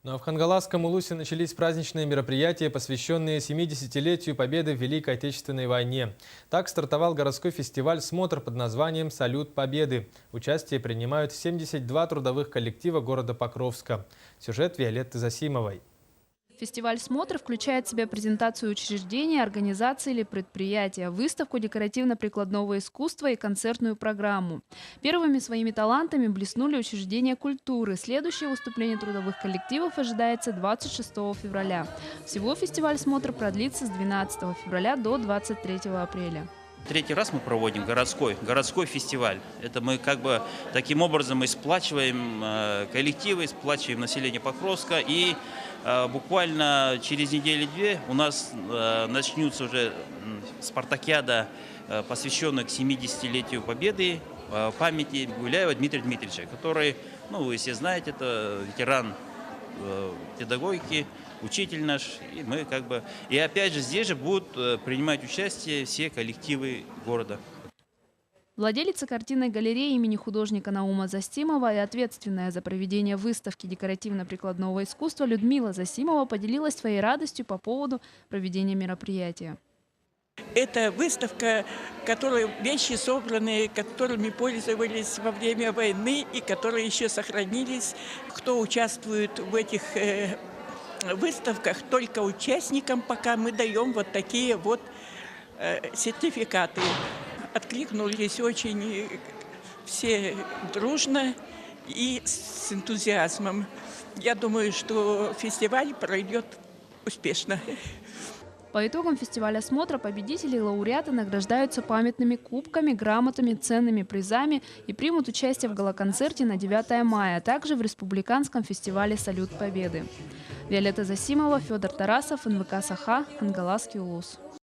Ну а в Хангаласском Улусе начались праздничные мероприятия, посвященные 70-летию Победы в Великой Отечественной войне. Так стартовал городской фестиваль «Смотр» под названием «Салют Победы». Участие принимают 72 трудовых коллектива города Покровска. Сюжет Виолетты Засимовой. Фестиваль «Смотр» включает в себя презентацию учреждения, организации или предприятия, выставку декоративно-прикладного искусства и концертную программу. Первыми своими талантами блеснули учреждения культуры. Следующее выступление трудовых коллективов ожидается 26 февраля. Всего фестиваль «Смотр» продлится с 12 февраля до 23 апреля. Третий раз мы проводим городской фестиваль. Это мы как бы таким образом и сплачиваем коллективы, сплачиваем население Покровска. И буквально через неделю-две у нас начнется уже спартакиада, посвященная к 70-летию Победы, памяти Гуляева Дмитрия Дмитриевича, который, ну, вы все знаете, это ветеран педагогики, учитель наш, и мы как бы... И опять же здесь же будут принимать участие все коллективы города. Владелица картинной галереи имени художника Наума Застимова и ответственная за проведение выставки декоративно-прикладного искусства Людмила Засимова поделилась своей радостью по поводу проведения мероприятия. Это выставка, вещи собранные, которыми пользовались во время войны и которые еще сохранились. Кто участвует в этих выставках, только участникам пока мы даем вот такие вот сертификаты. Откликнулись очень все дружно и с энтузиазмом. Я думаю, что фестиваль пройдет успешно. По итогам фестиваля «Смотра» победители и лауреаты награждаются памятными кубками, грамотами, ценными призами и примут участие в гала-концерте на 9 мая, а также в республиканском фестивале «Салют Победы». Виолетта Засимова, Федор Тарасов, НВК «Саха», Хангаласский Улус.